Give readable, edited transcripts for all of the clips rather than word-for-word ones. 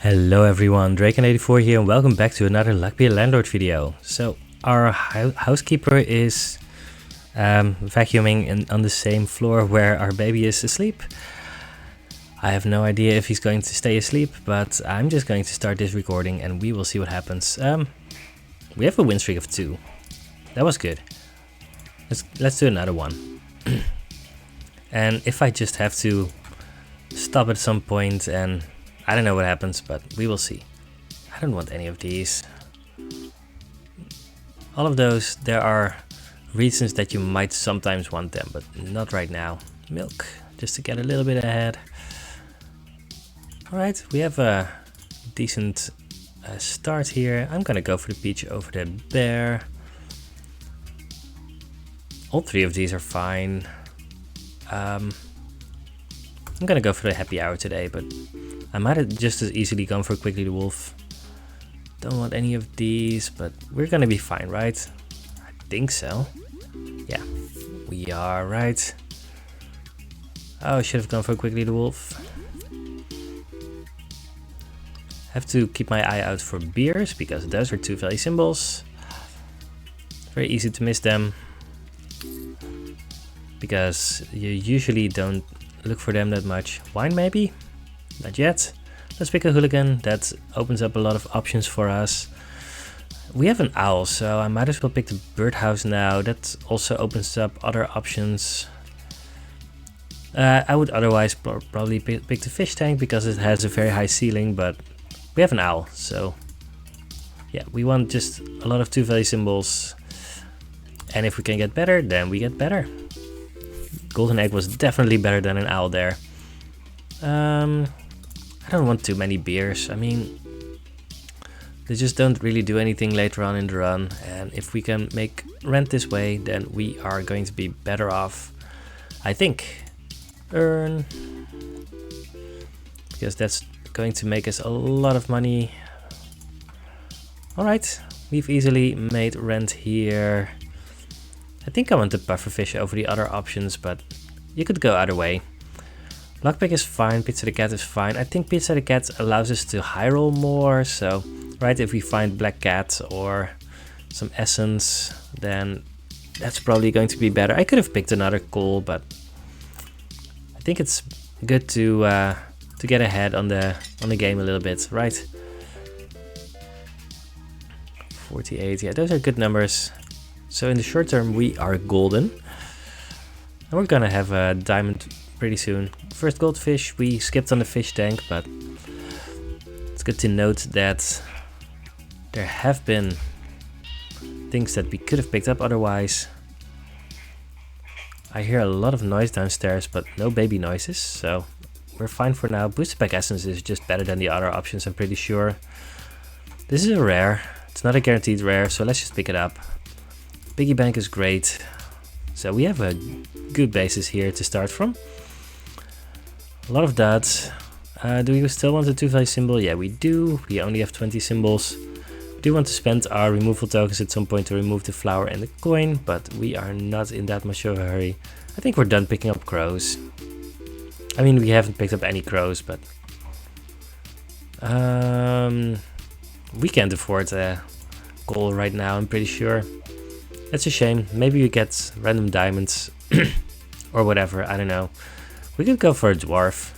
Hello everyone, Draken84 here and welcome back to another Landlord video. So our housekeeper is vacuuming on the same floor where our baby is asleep. I have no idea if he's going to stay asleep, but I'm just going to start this recording and we will see what happens. We have a win streak of 2. That was good. Let's do another one. And if I just have to stop at some point and I don't know what happens, but we will see. I don't want any of these. All of those, there are reasons that you might sometimes want them, but not right now. Milk, just to get a little bit ahead. Alright, we have a decent start here. I'm gonna go for the peach over the bear. All 3 of these are fine. I'm gonna go for the happy hour today, but I might have just as easily gone for quickly the wolf. Don't want any of these, but we're gonna be fine, right? I think so. Yeah, we are, right? Oh, I should have gone for quickly the wolf. Have to keep my eye out for beers, because those are 2 value symbols. Very easy to miss them, because you usually don't look for them that much. Wine maybe? Not yet. Let's pick a hooligan. That opens up a lot of options for us. We have an owl, so I might as well pick the birdhouse now. That also opens up other options. I would otherwise probably pick the fish tank because it has a very high ceiling, but we have an owl, so yeah, we want just a lot of 2 value symbols. And if we can get better, then we get better. Golden egg was definitely better than an owl there. I don't want too many beers. I mean, they just don't really do anything later on in the run. And if we can make rent this way, then we are going to be better off, I think. Earn. Because that's going to make us a lot of money. Alright, we've easily made rent here. I think I want the pufferfish over the other options, but you could go either way. Lockpick is fine, Pizza the Cat is fine. I think Pizza the Cat allows us to high roll more, so right, if we find Black Cat or some Essence, then that's probably going to be better. I could have picked another call, but I think it's good to get ahead on the game a little bit, right? 48, yeah, those are good numbers. So in the short term, we are golden. And we're gonna have a diamond pretty soon. First goldfish, we skipped on the fish tank, but it's good to note that there have been things that we could have picked up otherwise. I hear a lot of noise downstairs, but no baby noises, so we're fine for now. Booster Pack Essence is just better than the other options, I'm pretty sure. This is a rare. It's not a guaranteed rare, so let's just pick it up. Piggy Bank is great. So we have a good basis here to start from. A lot of that. Do we still want a 2 value symbol? Yeah, we do. We only have 20 symbols. We do want to spend our removal tokens at some point to remove the flower and the coin, but we are not in that much of a hurry. I think we're done picking up crows. I mean, we haven't picked up any crows, but we can't afford a goal right now, I'm pretty sure. That's a shame. Maybe we get random diamonds or whatever, I don't know. We could go for a dwarf.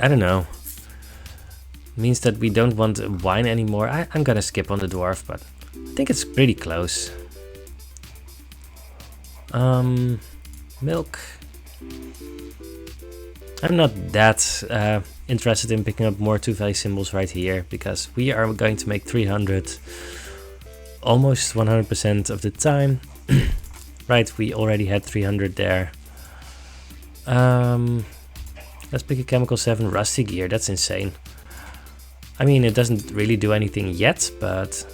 I don't know. Means that we don't want wine anymore. I'm gonna skip on the dwarf, but I think it's pretty close. Milk. I'm not that interested in picking up more 2 value symbols right here, because we are going to make 300 almost 100% of the time. Right, we already had 300 there. Let's pick a chemical 7 rusty gear. That's insane. I mean, it doesn't really do anything yet, but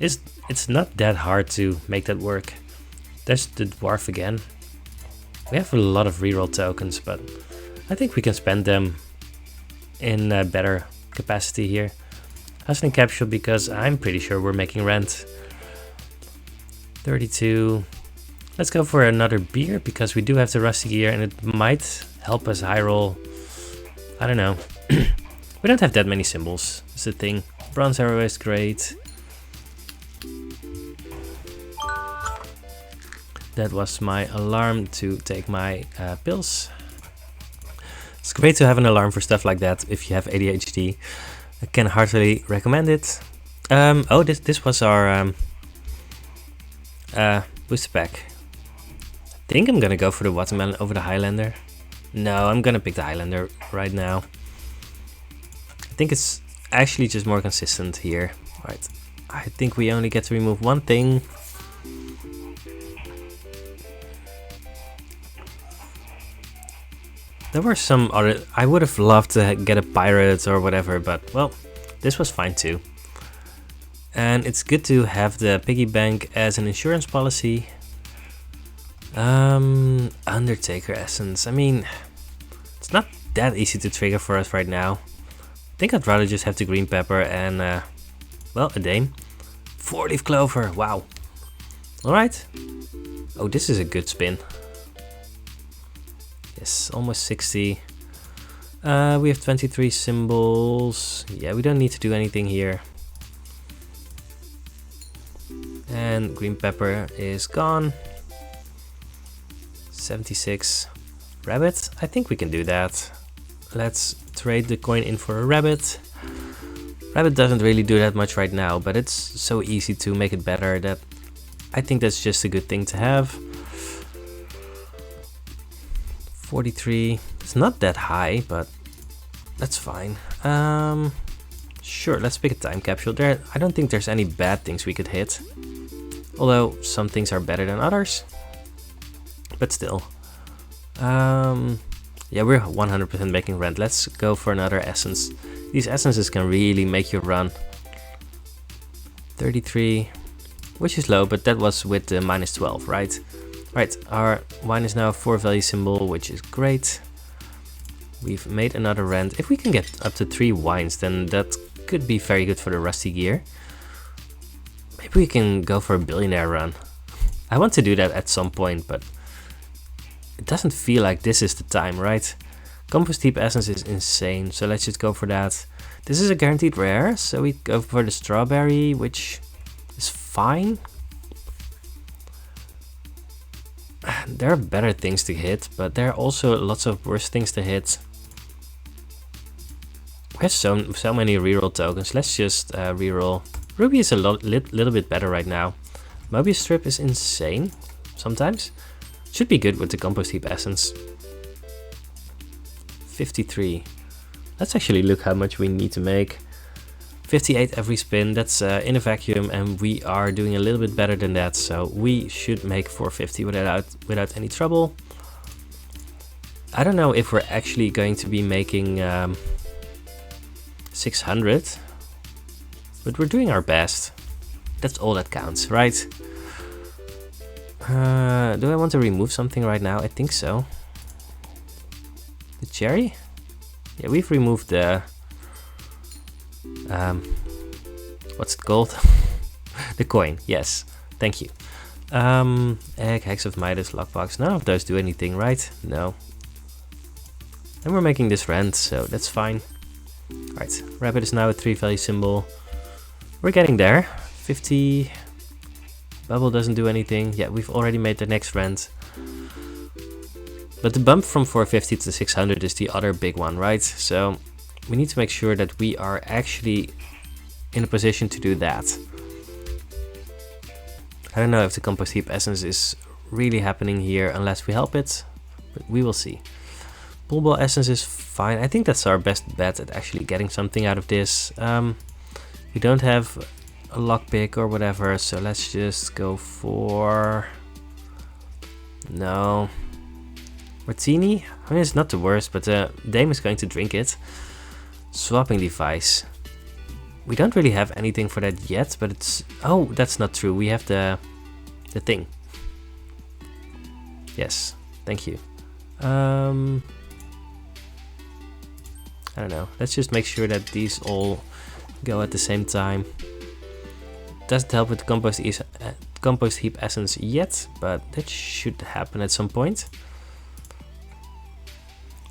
it's not that hard to make that work. There's the dwarf again. We have a lot of reroll tokens, but I think we can spend them in a better capacity here. Hustling capsule, because I'm pretty sure we're making rent. 32. Let's go for another beer because we do have the rusty gear and it might help us high roll. I don't know. We don't have that many symbols. That's the thing. Bronze arrow is great. That was my alarm to take my pills. It's great to have an alarm for stuff like that if you have ADHD. I can heartily recommend it. Oh, this was our booster pack. I think I'm gonna go for the watermelon over the Highlander. No, I'm gonna pick the Highlander right now. I think it's actually just more consistent here. Right, I think we only get to remove one thing. There were some other, I would have loved to get a pirate or whatever, but well, this was fine too. And it's good to have the piggy bank as an insurance policy. Undertaker essence, I mean, it's not that easy to trigger for us right now. I think I'd rather just have the green pepper and, well, a dame. 4-leaf clover, wow. Alright. Oh, this is a good spin. Yes, almost 60. We have 23 symbols. Yeah, we don't need to do anything here. And green pepper is gone. 76. Rabbit, I think we can do that. Let's trade the coin in for a rabbit. Rabbit doesn't really do that much right now, but it's so easy to make it better that I think that's just a good thing to have. 43, it's not that high, but that's fine. Sure, let's pick a time capsule. There, I don't think there's any bad things we could hit. Although some things are better than others. But still. Yeah, we're 100% making rent. Let's go for another essence. These essences can really make you run. 33, which is low, but that was with the minus 12, right? Right, our wine is now a 4 value symbol, which is great. We've made another rent. If we can get up to 3 wines, then that could be very good for the rusty gear. Maybe we can go for a billionaire run. I want to do that at some point, but it doesn't feel like this is the time, right? Compost heap essence is insane, so let's just go for that. This is a guaranteed rare, so we go for the strawberry, which is fine. There are better things to hit, but there are also lots of worse things to hit. We have so many reroll tokens. Let's just reroll. Ruby is a little bit better right now. Möbius strip is insane sometimes. Should be good with the compost heap essence. 53. Let's actually look how much we need to make. 58 every spin, that's in a vacuum, and we are doing a little bit better than that, so we should make 450 without any trouble. I don't know if we're actually going to be making 600, but we're doing our best. That's all that counts, right? Do I want to remove something right now? I think so. The cherry? Yeah, we've removed the... what's it called? The coin, yes. Thank you. Egg, Hex of Midas, lockbox. None of those do anything, right? No. And we're making this rent, so that's fine. Right, rabbit is now a 3 value symbol. We're getting there. 50. Bubble doesn't do anything. Yeah, we've already made the next rent. But the bump from 450 to 600 is the other big one, right? So we need to make sure that we are actually in a position to do that. I don't know if the compost heap essence is really happening here unless we help it, but we will see. Bull ball essence is fine. I think that's our best bet at actually getting something out of this. We don't have a lockpick or whatever, so let's just go for... No. Martini? I mean, it's not the worst, but Dame is going to drink it. Swapping device. We don't really have anything for that yet, but it's... Oh, that's not true. We have the thing. Yes, thank you. I don't know. Let's just make sure that these all go at the same time. Doesn't help with the compost heap essence yet, but that should happen at some point.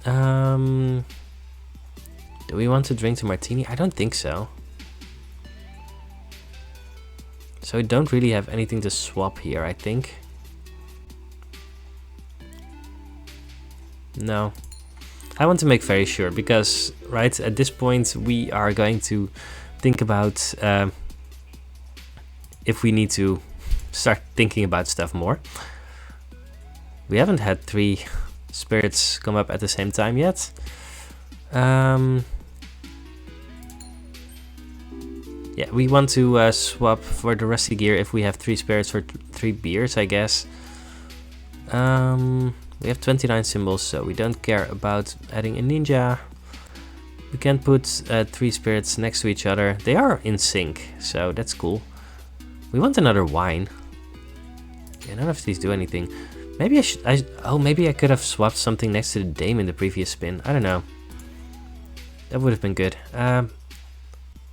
Do we want to drink the martini? I don't think so. So we don't really have anything to swap here, I think. No. I want to make very sure, because right at this point we are going to think about if we need to start thinking about stuff more. We haven't had 3 spirits come up at the same time yet. Yeah, we want to swap for the rusty gear if we have 3 spirits for 3 beers, I guess. We have 29 symbols, so we don't care about adding a ninja. We can put 3 spirits next to each other. They are in sync, so that's cool. We want another wine. Yeah, none of these do anything. Maybe maybe I could have swapped something next to the dame in the previous spin. I don't know. That would have been good.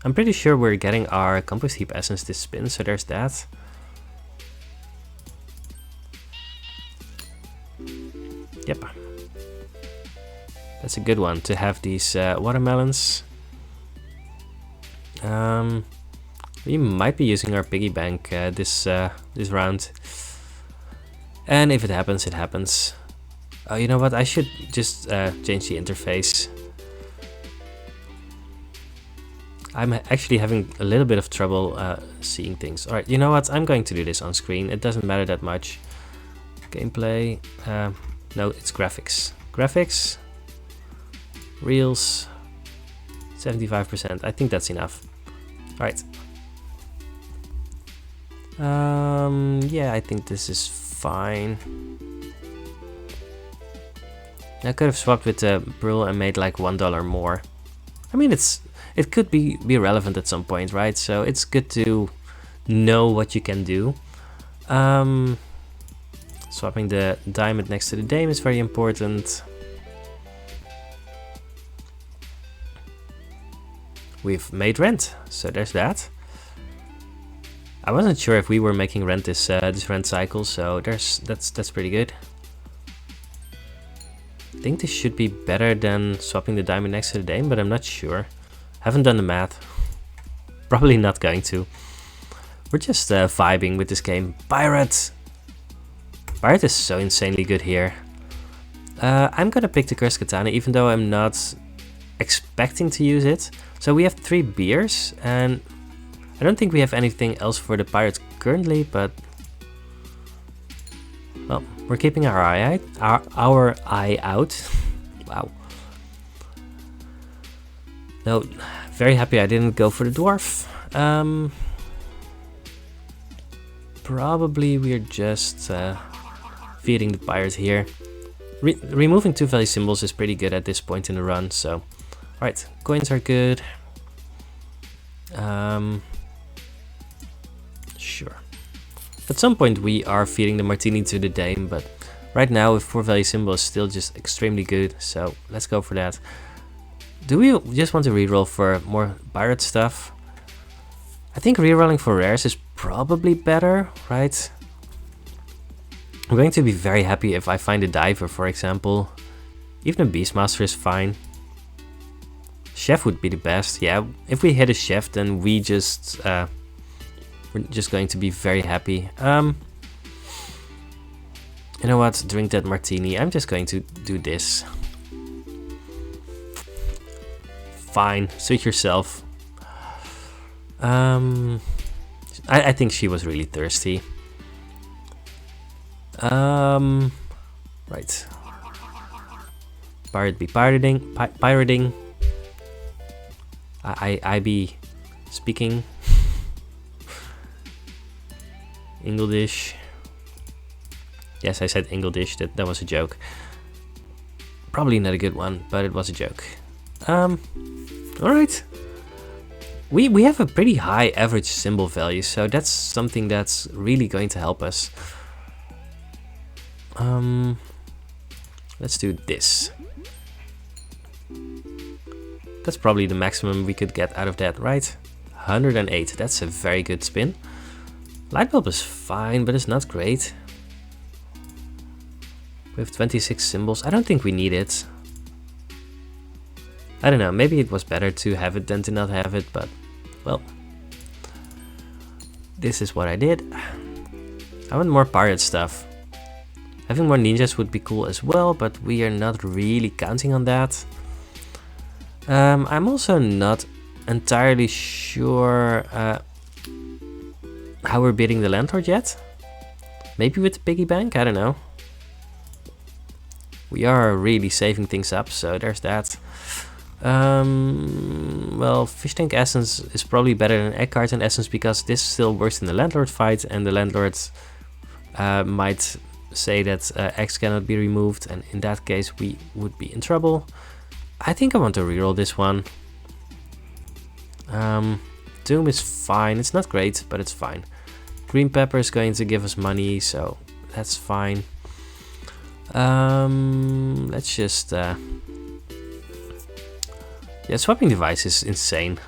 I'm pretty sure we're getting our compost heap essence this spin, so there's that. Yep. That's a good one to have these watermelons. We might be using our piggy bank this round. And if it happens, it happens. Oh, you know what? I should just change the interface. I'm actually having a little bit of trouble seeing things. Alright, you know what? I'm going to do this on screen. It doesn't matter that much. Gameplay. No, it's graphics. Graphics. Reels. 75%. I think that's enough. Alright. Yeah, I think this is fine. I could have swapped with the Brule and made like $1 more. I mean, it could be relevant at some point, right? So it's good to know what you can do. Swapping the diamond next to the dame is very important. We've made rent, so there's that. I wasn't sure if we were making rent this rent cycle, so that's pretty good. I think this should be better than swapping the diamond next to the dame, but I'm not sure. Haven't done the math. Probably not going to. We're just vibing with this game. Pirate! Pirate is so insanely good here. I'm gonna pick the Cursed Katana, even though I'm not expecting to use it. So we have 3 beers, and I don't think we have anything else for the pirates currently, but well, we're keeping our eye out. Our eye out. Wow. No, very happy I didn't go for the dwarf. Probably we're just feeding the pirates here. Removing 2 value symbols is pretty good at this point in the run, so alright, coins are good. Sure. At some point we are feeding the martini to the dame, but right now with 4 value symbol is still just extremely good, so let's go for that. Do we just want to reroll for more pirate stuff? I think rerolling for rares is probably better, right? I'm going to be very happy if I find a diver, for example. Even a Beastmaster is fine. Chef would be the best. Yeah, if we hit a chef, then we're just going to be very happy. You know what? Drink that martini. I'm just going to do this. Fine, suit yourself. I think she was really thirsty. Right. Pirate be pirating. I be speaking. English. Yes, I said English. That was a joke. Probably not a good one, but it was a joke. Alright. We have a pretty high average symbol value, so that's something that's really going to help us. Let's do this. That's probably the maximum we could get out of that, right? 108, that's a very good spin. Light bulb is fine, but it's not great. We have 26 symbols. I don't think we need it. I don't know, maybe it was better to have it than to not have it, but well. This is what I did. I want more pirate stuff. Having more ninjas would be cool as well, but we are not really counting on that. I'm also not entirely sure how we're beating the Landlord yet. Maybe with the piggy bank, I don't know. We are really saving things up, so there's that. Well, fish tank essence is probably better than egg carton essence because this still works in the Landlord fight, and the Landlord might say that eggs cannot be removed, and in that case we would be in trouble. I think I want to reroll this one. Doom is fine. It's not great, but it's fine. Green pepper is going to give us money, so that's fine. Let's just yeah, swapping device is insane.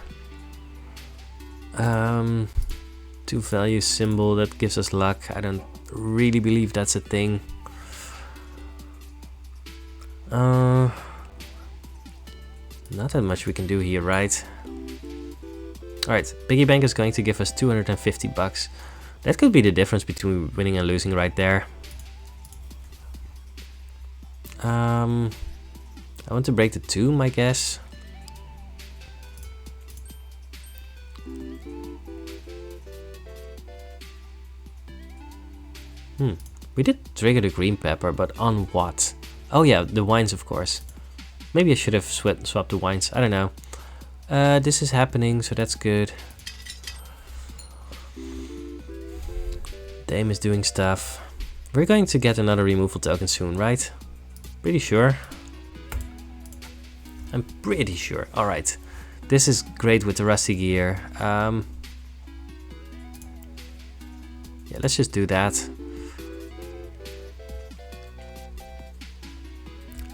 2 value symbol that gives us luck. I don't really believe that's a thing. Not that much we can do here, right? Alright, piggy bank is going to give us 250 bucks. That could be the difference between winning and losing right there. I want to break the tomb, I guess. We did trigger the green pepper, but on what? Oh yeah, the wines, of course. Maybe I should have swapped the wines. I don't know. This is happening, so that's good. Dame is doing stuff. We're going to get another removal token soon, right? Pretty sure. I'm pretty sure. Alright. This is great with the rusty gear. Yeah, let's just do that.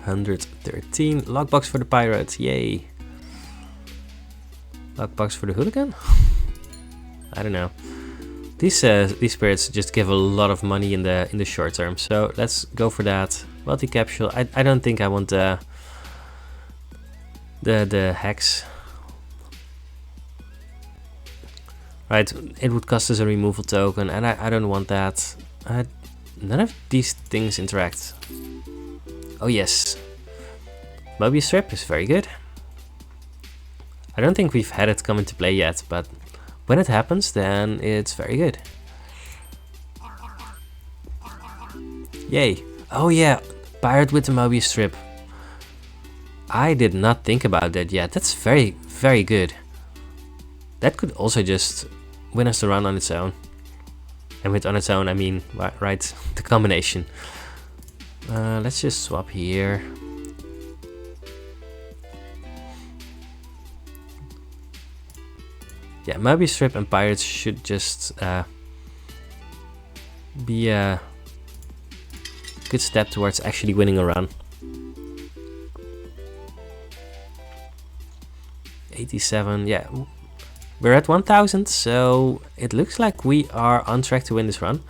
113. Lockbox for the pirate. Yay. Lockbox for the hooligan? I don't know. These spirits just give a lot of money in the short term, so let's go for that. Wealthy capsule. I don't think I want the hex. Right, it would cost us a removal token, and I don't want that. None of these things interact. Oh yes, Möbius strip is very good. I don't think we've had it come into play yet, but when it happens, then it's very good. Yay! Oh yeah, pirate with the Möbius strip. I did not think about that yet. That's very, very good. That could also just win us the run on its own. And with on its own, I mean, right, the combination. Let's just swap here. Yeah, Möbius strip and pirates should just be a good step towards actually winning a run. 87, yeah. We're at 1000, so it looks like we are on track to win this run.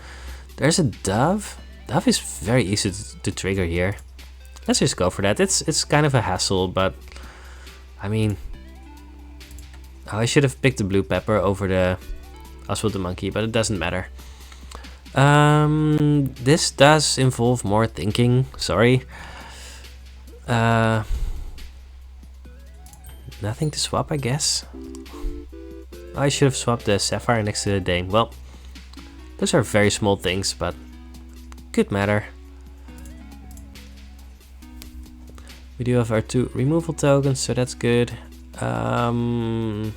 There's a dove. Dove is very easy to trigger here. Let's just go for that. It's kind of a hassle, but I mean, I should have picked the blue pepper over the Oswald the monkey, but it doesn't matter. This does involve more thinking. Sorry. Nothing to swap, I guess. I should have swapped the sapphire next to the dame. Well, those are very small things, but could matter. We do have our 2 removal tokens, so that's good. Well,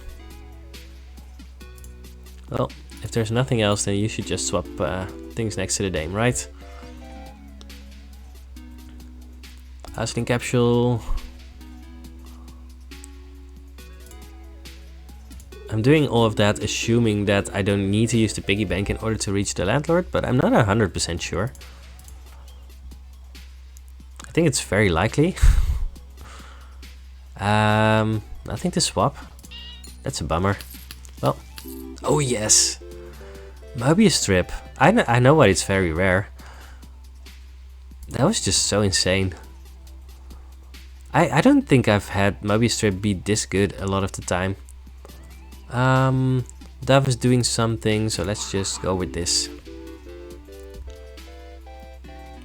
if there's nothing else, then you should just swap things next to the dame, right? Housing capsule. I'm doing all of that assuming that I don't need to use the piggy bank in order to reach the Landlord, but I'm not 100% sure. I think it's very likely. Nothing to swap. That's a bummer. Well, oh yes. Möbius strip. I know why it's very rare. That was just so insane. I don't think I've had Möbius strip be this good a lot of the time. Dove is doing something, so let's just go with this.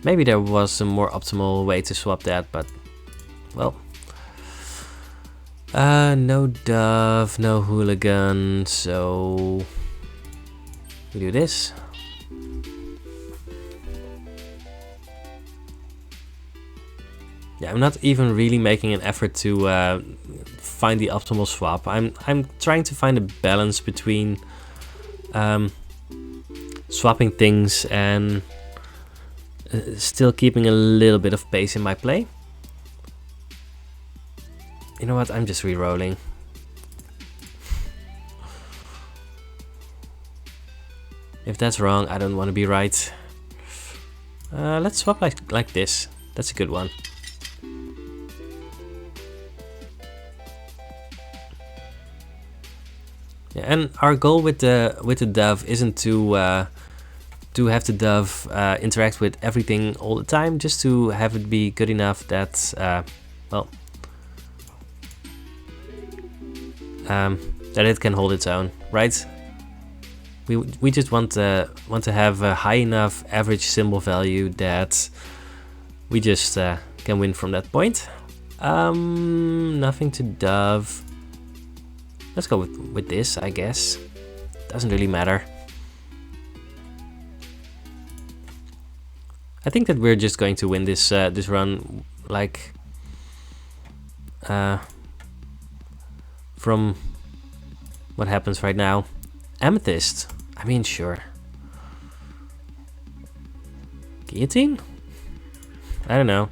Maybe there was a more optimal way to swap that, but well. No Dove, no Hooligan, so we do this. Yeah, I'm not even really making an effort to find the optimal swap. I'm trying to find a balance between swapping things and still keeping a little bit of pace in my play. You know what? I'm just re-rolling. If that's wrong, I don't want to be right. Let's swap like this. That's a good one. Yeah, and our goal with the dove isn't to have the dove interact with everything all the time, just to have it be good enough that well, that it can hold its own, right? We just want to have a high enough average symbol value that we just can win from that point. Nothing to dove. Let's go with this, I guess. Doesn't really matter. I think that we're just going to win this this run, like from what happens right now. Amethyst. I mean, sure. Guillotine? I don't know.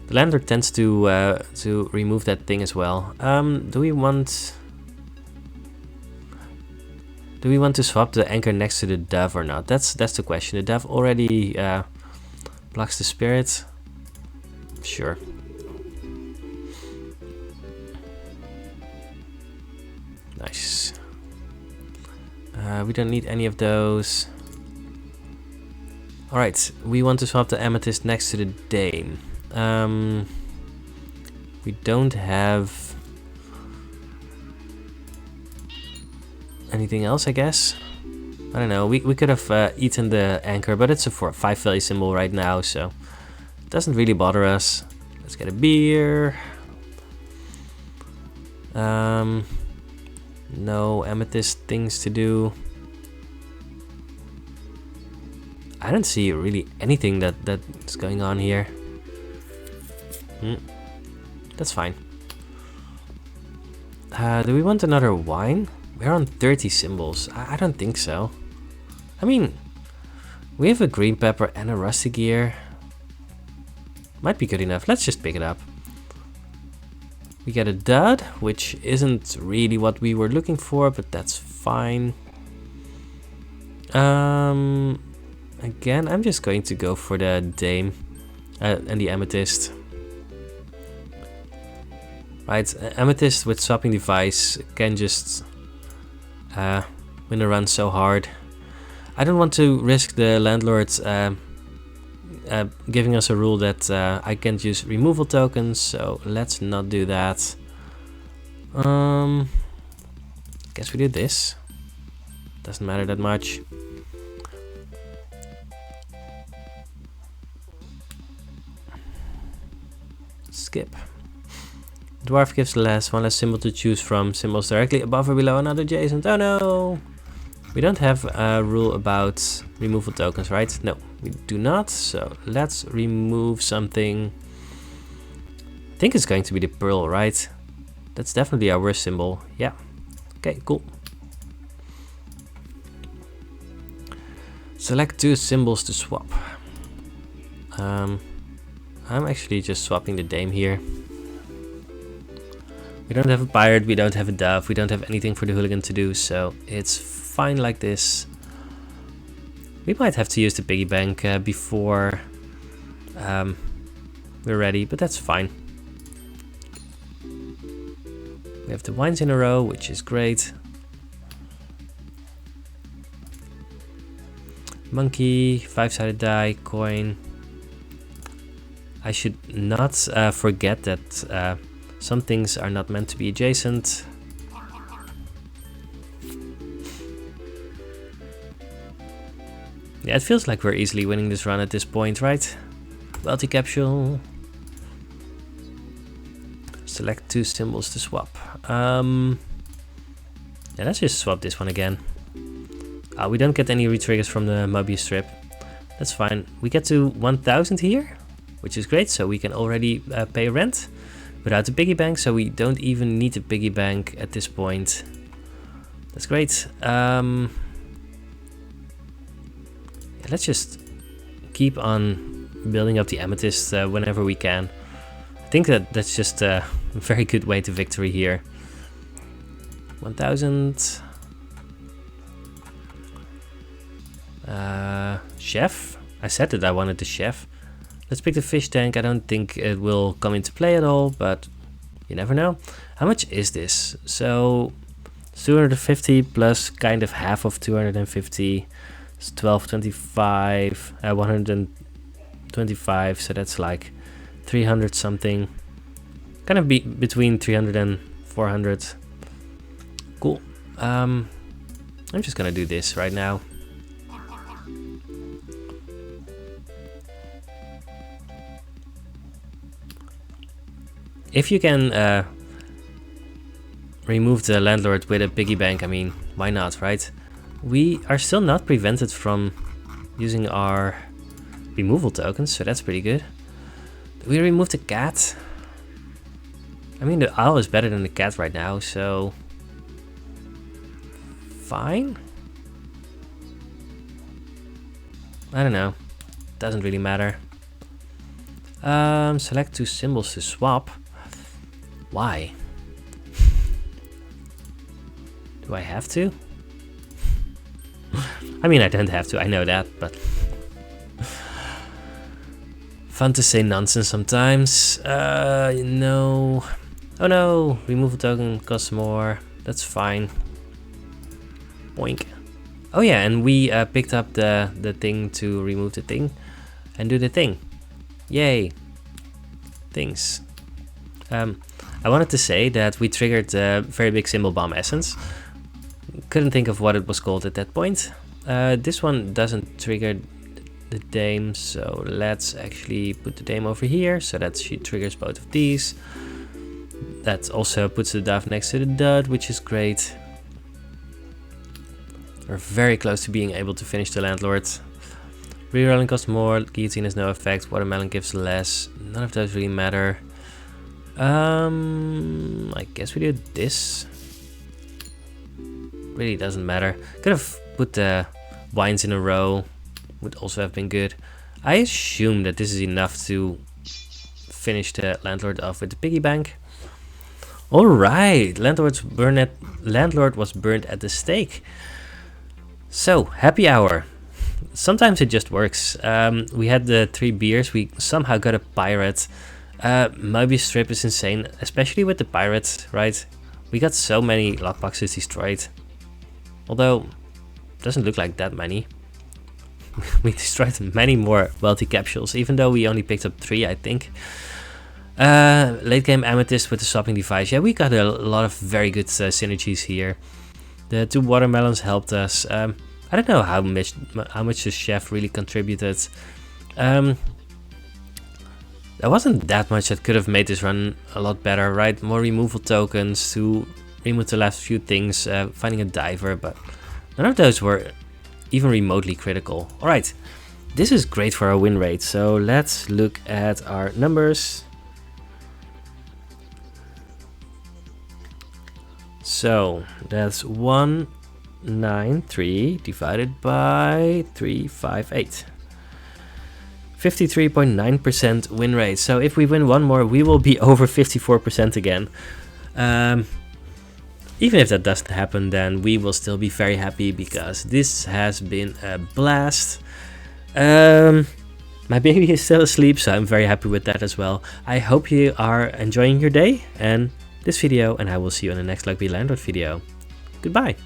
The Landlord tends to remove that thing as well. Do we want to swap the anchor next to the dove or not? That's the question. The dove already blocks the spirit. Sure. Nice. We don't need any of those. Alright, we want to swap the amethyst next to the dame. We don't have anything else, I guess. I don't know. We could have eaten the anchor, but it's a 5 value symbol right now, so it doesn't really bother us. Let's get a beer. No amethyst things to do. I don't see really anything that's going on here. That's fine. Do we want another wine? We're on 30 symbols. I don't think so. I mean, we have a green pepper and a rusty gear. Might be good enough. Let's just pick it up. We get a dud, which isn't really what we were looking for, but that's fine. Again, I'm just going to go for the dame and the amethyst. Right, amethyst with swapping device can just win a run so hard. I don't want to risk the landlords giving us a rule that I can't use removal tokens, so let's not do that. Guess we do this. Doesn't matter that much. Skip. Dwarf gives one less symbol to choose from. Symbols directly above or below another adjacent. Oh no! We don't have a rule about removal tokens, right? No, we do not. So let's remove something. I think it's going to be the pearl, right? That's definitely our worst symbol. Yeah. Okay, cool. Select 2 symbols to swap. I'm actually just swapping the dame here. We don't have a pirate, we don't have a dove, we don't have anything for the hooligan to do, so it's fine like this. We might have to use the piggy bank before we're ready, but that's fine. We have the wines in a row, which is great. Monkey, 5-sided die, coin. I should not forget that some things are not meant to be adjacent. Yeah, it feels like we're easily winning this run at this point, right? Wealthy capsule. Select 2 symbols to swap. Yeah, let's just swap this one again. We don't get any retriggers from the Möbius strip. That's fine. We get to 1000 here, which is great. So we can already pay rent without the piggy bank. So we don't even need a piggy bank at this point. That's great. Yeah, let's just keep on building up the amethyst whenever we can. I think that's just a very good way to victory here. 1000. Chef. I said that I wanted the chef. Let's pick the fish tank. I don't think it will come into play at all, but you never know. How much is this? So it's 250 plus kind of half of 250. It's 1225, 125, so that's like 300 something. Kind of between 300 and 400. Cool. I'm just gonna do this right now. If you can remove the landlord with a piggy bank, I mean, why not, right? We are still not prevented from using our removal tokens, so that's pretty good. We remove the cat. I mean, the owl is better than the cat right now, so fine. I don't know. Doesn't really matter. Select 2 symbols to swap. Why? Do I have to? I mean, I don't have to, I know that, but fun to say nonsense sometimes. No. Oh no, removal token costs more. That's fine. Boink. Oh yeah, and we picked up the thing to remove the thing and do the thing. Yay. Things. I wanted to say that we triggered a very big symbol bomb essence. Couldn't think of what it was called at that point. This one doesn't trigger the dame, so let's actually put the dame over here so that she triggers both of these. That also puts the dove next to the dud, which is great. We're very close to being able to finish the landlord. Rerolling costs more, guillotine has no effect, watermelon gives less. None of those really matter. I guess we do this. Really doesn't matter. Could have put the wines in a row. Would also have been good. I assume that this is enough to finish the landlord off with the piggy bank. Alright, landlord was burned at the stake. So, happy hour. Sometimes it just works. We had the 3 beers, we somehow got a pirate. Möbius strip is insane, especially with the pirates, right? We got so many lockboxes destroyed. Although, doesn't look like that many. We destroyed many more wealthy capsules, even though we only picked up 3, I think. Late game amethyst with the swapping device. Yeah, we got a lot of very good synergies here. The 2 watermelons helped us. I don't know how much the chef really contributed. There wasn't that much that could have made this run a lot better, right? More removal tokens to remove the last few things, finding a diver, but none of those were even remotely critical. Alright, this is great for our win rate, so let's look at our numbers. So that's 193 divided by 358. 53.9% win rate. So if we win one more, we will be over 54% again. Even if that doesn't happen, then we will still be very happy because this has been a blast. My baby is still asleep, so I'm very happy with that as well. I hope you are enjoying your day and this video, and I will see you in the next Lucky Landlord video. Goodbye.